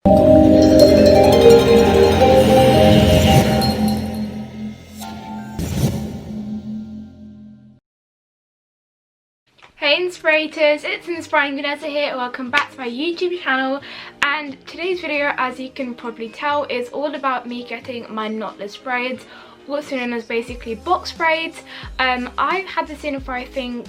Hey Inspirators, it's Vanessa here. Welcome back to my YouTube channel, and today's video, as you can probably tell, is all about me getting my knotless braids, also known as basically box braids. I've had this in for I think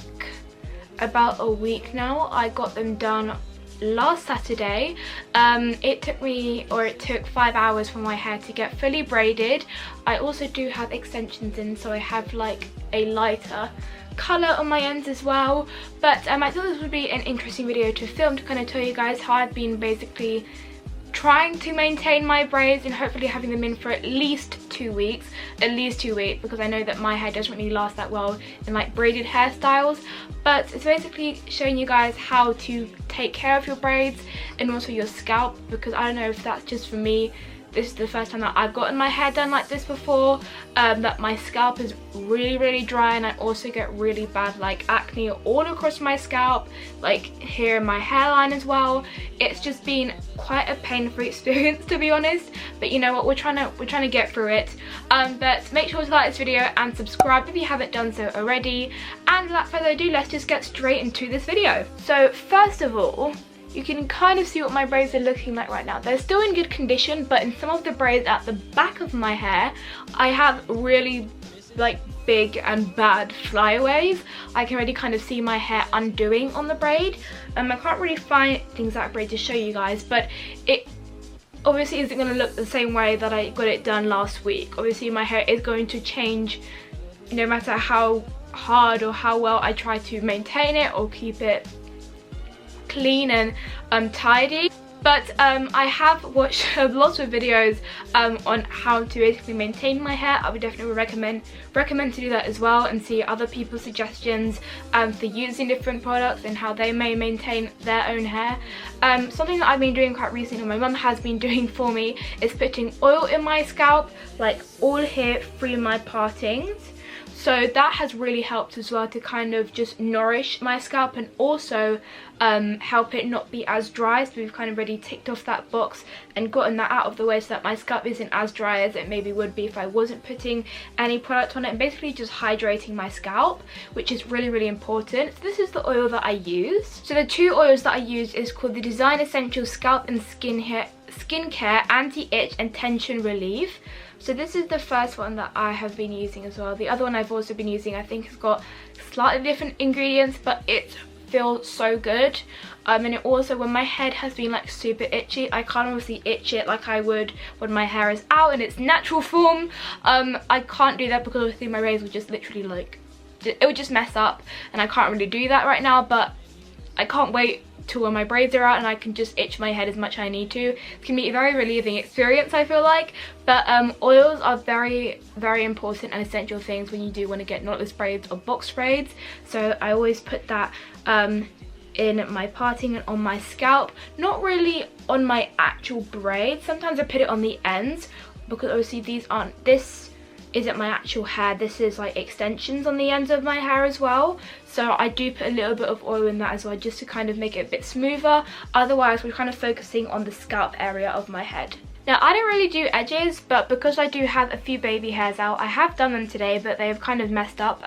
about a week now. I got them done last Saturday. It took 5 hours for my hair to get fully braided. I also do have extensions in, so I have like a lighter colour on my ends as well. But I thought this would be an interesting video to film, to kind of tell you guys how I've been basically trying to maintain my braids and hopefully having them in for at least 2 weeks, because I know that my hair doesn't really last that well in like braided hairstyles. But it's basically showing you guys how to take care of your braids and also your scalp, because I don't know if that's just for me. This is the first time that I've gotten my hair done like this before, that my scalp is really dry, and I also get really bad like acne all across my scalp, like here in my hairline as well. It's just been quite a painful experience, to be honest, but you know what, we're trying to get through it. But make sure to like this video and subscribe if you haven't done so already, and without further ado, let's just get straight into this video. So first of all, you can kind of see what my braids are looking like right now. They're still in good condition, but in some of the braids at the back of my hair, I have really like big and bad flyaways. I can already kind of see my hair undoing on the braid. I can't really find things that braid to show you guys, but it obviously isn't going to look the same way that I got it done last week. Obviously my hair is going to change no matter how hard or how well I try to maintain it or keep it clean and tidy. But I have watched lots of videos on how to basically maintain my hair. I would definitely recommend to do that as well, and see other people's suggestions for using different products and how they may maintain their own hair. Something that I've been doing quite recently, my mum has been doing for me, is putting oil in my scalp, like all here through my partings. So that has really helped as well to kind of just nourish my scalp, and also help it not be as dry. So we've kind of already ticked off that box and gotten that out of the way, so that my scalp isn't as dry as it maybe would be if I wasn't putting any product on it, and basically just hydrating my scalp, which is really important. So this is the oil that I use. So the two oils that I use is called the Design Essential Scalp and Skincare Anti-Itch and Tension Relief. So this is the first one that I have been using as well. The other one I've also been using, I think, has got slightly different ingredients, but it feels so good. And it also, when my head has been like super itchy, I can't obviously itch it like I would when my hair is out in its natural form. I can't do that because obviously my braids will just literally like, it would just mess up, and I can't really do that right now. But I can't wait till when my braids are out and I can just itch my head as much as I need to. It can be a very relieving experience, I feel like. But oils are very important and essential things when you do want to get knotless braids or box braids. So I always put that in my parting and on my scalp, not really on my actual braids. Sometimes I put it on the ends, because obviously this isn't my actual hair, this is like extensions on the ends of my hair as well. So I do put a little bit of oil in that as well, just to kind of make it a bit smoother. Otherwise we're kind of focusing on the scalp area of my head. Now I don't really do edges, but because I do have a few baby hairs out, I have done them today, but they've kind of messed up.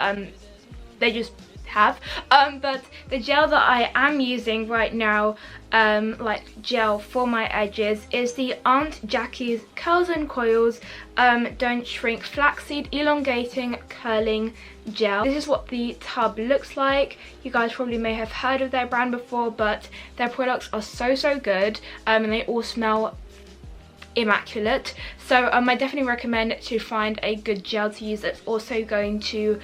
They just have. But the gel that I am using right now, like gel for my edges, is the Aunt Jackie's Curls and Coils Don't Shrink Flaxseed Elongating Curling Gel. This is what the tub looks like. You guys probably may have heard of their brand before, but their products are so good, and they all smell immaculate. So I definitely recommend to find a good gel to use that's also going to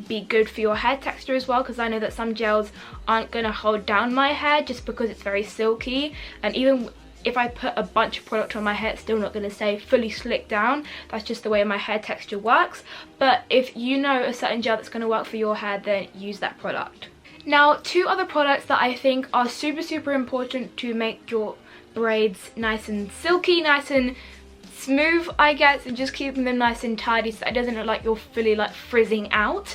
be good for your hair texture as well, because I know that some gels aren't going to hold down my hair just because it's very silky, and even if I put a bunch of product on my hair, it's still not going to stay fully slicked down. That's just the way my hair texture works. But if you know a certain gel that's going to work for your hair, then use that product. Now, two other products that I think are super important to make your braids nice and silky, nice and smooth, I guess, and just keeping them nice and tidy so that it doesn't look like you're fully like frizzing out,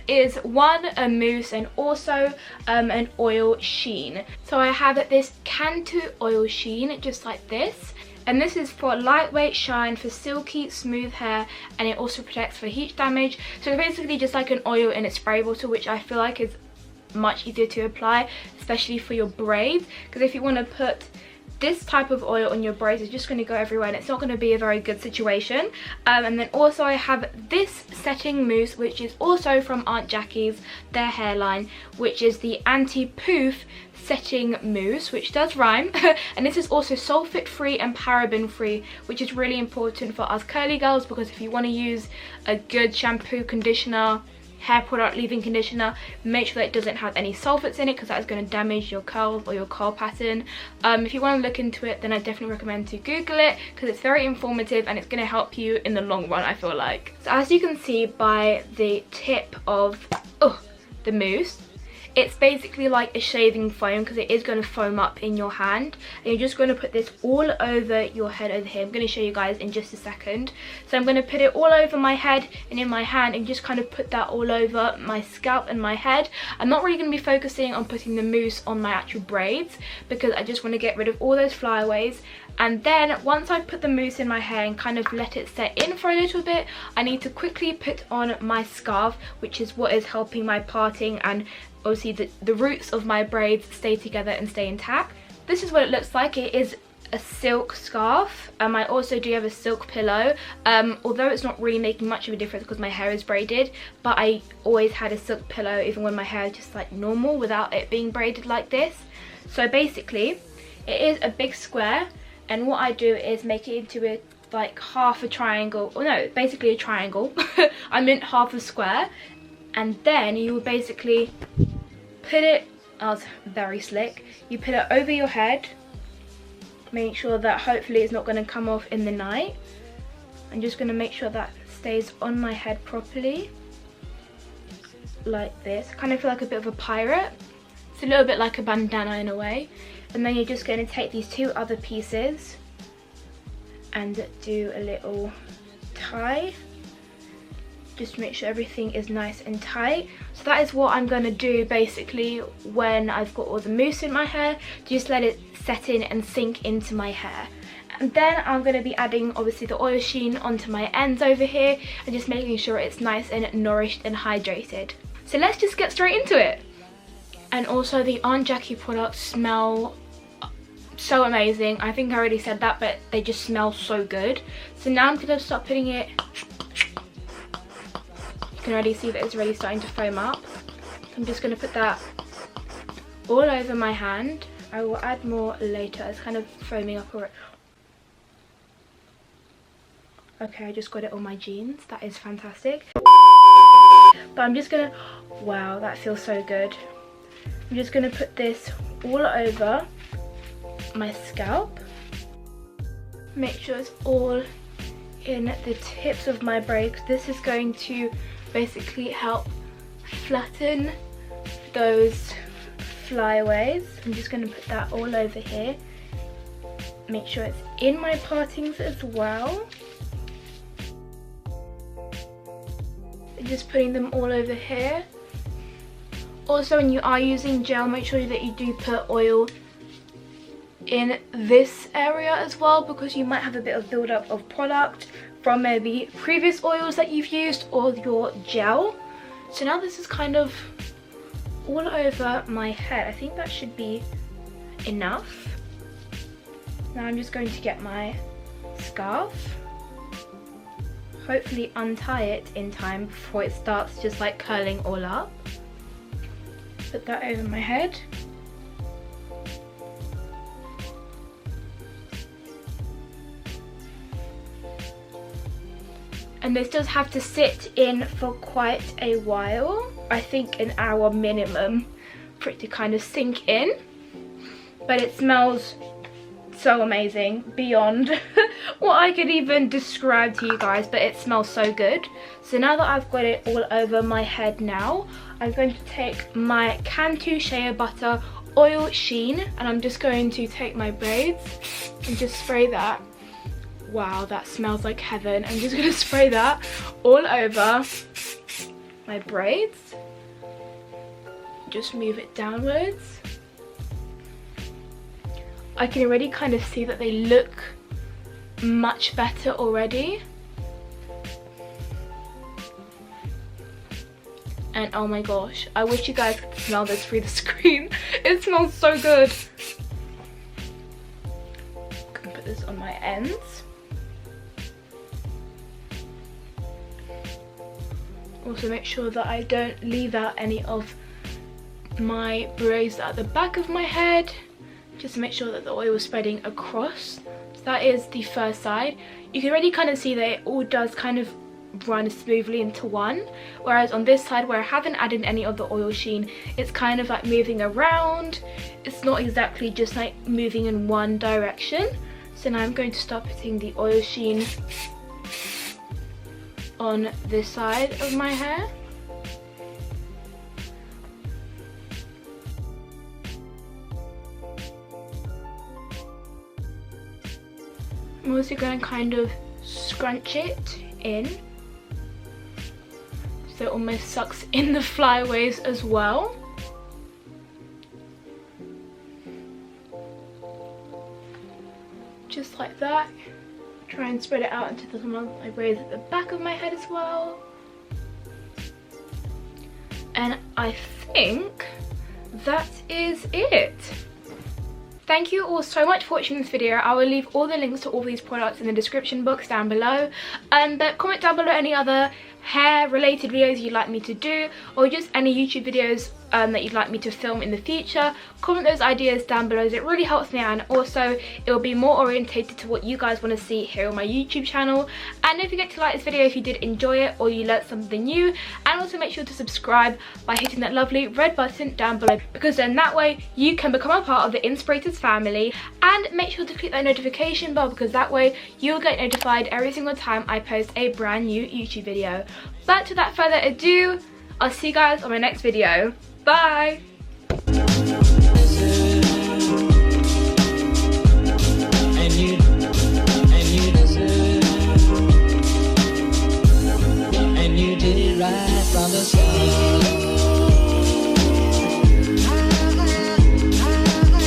is one, a mousse, and also an oil sheen. So I have this Cantu oil sheen, just like this. And this is for lightweight shine, for silky, smooth hair, and it also protects for heat damage. So it's basically just like an oil in a spray bottle, which I feel like is much easier to apply, especially for your braids. Because if you want to put this type of oil on your braids, it's just going to go everywhere and it's not going to be a very good situation. And then also I have this setting mousse, which is also from Aunt Jackie's, their hairline, which is the anti-poof setting mousse, which does rhyme. And this is also sulfate free and paraben free, which is really important for us curly girls, because if you want to use a good shampoo, conditioner, hair product, leave-in conditioner, make sure that it doesn't have any sulfates in it, because that is going to damage your curls or your curl pattern. If you want to look into it, then I definitely recommend to Google it, because it's very informative and it's going to help you in the long run, I feel like. So as you can see by the tip of the mousse, it's basically like a shaving foam, because it is going to foam up in your hand, and you're just going to put this all over your head over here. I'm going to show you guys in just a second. So I'm going to put it all over my head and in my hand, and just kind of put that all over my scalp and my head. I'm not really going to be focusing on putting the mousse on my actual braids, because I just want to get rid of all those flyaways. And then once I put the mousse in my hair and kind of let it set in for a little bit, I need to quickly put on my scarf, which is what is helping my parting and obviously the roots of my braids stay together and stay intact. This is what it looks like. It is a silk scarf. I also do have a silk pillow, although it's not really making much of a difference because my hair is braided, but I always had a silk pillow even when my hair is just like normal without it being braided like this. So basically it is a big square, and what I do is make it into a like half a triangle, or no, basically a triangle. I meant half a square, and then you will basically put it, I was very slick, you put it over your head, make sure that hopefully it's not going to come off in the night. I'm just going to make sure that stays on my head properly, like this. I kind of feel like a bit of a pirate. It's a little bit like a bandana in a way. And then you're just going to take these two other pieces and do a little tie, just to make sure everything is nice and tight. So that is what I'm going to do basically when I've got all the mousse in my hair. Just let it set in and sink into my hair. And then I'm going to be adding obviously the oil sheen onto my ends over here, and just making sure it's nice and nourished and hydrated. So let's just get straight into it. And also the Aunt Jackie products smell so amazing. I think I already said that, but they just smell so good. So now I'm going to start putting it. You can already see that it's really starting to foam up. I'm just going to put that all over my hand. I will add more later. It's kind of foaming up already. Okay, I just got it on my jeans. That is fantastic. But I'm just going to, wow, that feels so good. I'm just going to put this all over my scalp. Make sure it's all in the tips of my braids. This is going to basically help flatten those flyaways. I'm just going to put that all over here. Make sure it's in my partings as well. Just putting them all over here. Also, when you are using gel, make sure that you do put oil in this area as well, because you might have a bit of build-up of product from maybe previous oils that you've used or your gel. So now this is kind of all over my head. I think that should be enough. Now I'm just going to get my scarf, hopefully untie it in time before it starts just like curling all up. Put that over my head. And this does have to sit in for quite a while. I think an hour minimum for it to kind of sink in. But it smells so amazing, beyond what I could even describe to you guys, but it smells so good. So now that I've got it all over my head now, I'm going to take my Cantu Shea Butter Oil Sheen, and I'm just going to take my braids and just spray that Wow, that smells like heaven. I'm just gonna spray that all over my braids. Just move it downwards. I can already kind of see that they look much better already. And oh my gosh, I wish you guys could smell this through the screen. It smells so good. I'm gonna put this on my ends. Also make sure that I don't leave out any of my braids at the back of my head. Just to make sure that the oil is spreading across. So that is the first side. You can already kind of see that it all does kind of run smoothly into one, whereas on this side where I haven't added any of the oil sheen, it's kind of like moving around. It's not exactly just like moving in one direction. So now I'm going to start putting the oil sheen on this side of my hair. I'm also going to kind of scrunch it in, so it almost sucks in the flyaways as well. Just like that. Try and spread it out into some of my braids at the back of my head as well. And I think that is it. Thank you all so much for watching this video. I will leave all the links to all these products in the description box down below. But comment down below any other hair related videos you'd like me to do, or just any YouTube videos that you'd like me to film in the future. Comment those ideas down below, as it really helps me out, and also it will be more orientated to what you guys want to see here on my YouTube channel. And don't forget to like this video if you did enjoy it or you learnt something new, and also make sure to subscribe by hitting that lovely red button down below, because then that way you can become a part of the Inspirators family. And make sure to click that notification bell, because that way you'll get notified every single time I post a brand new YouTube video. But without further ado, I'll see you guys on my next video. Bye! And you did it right from the start.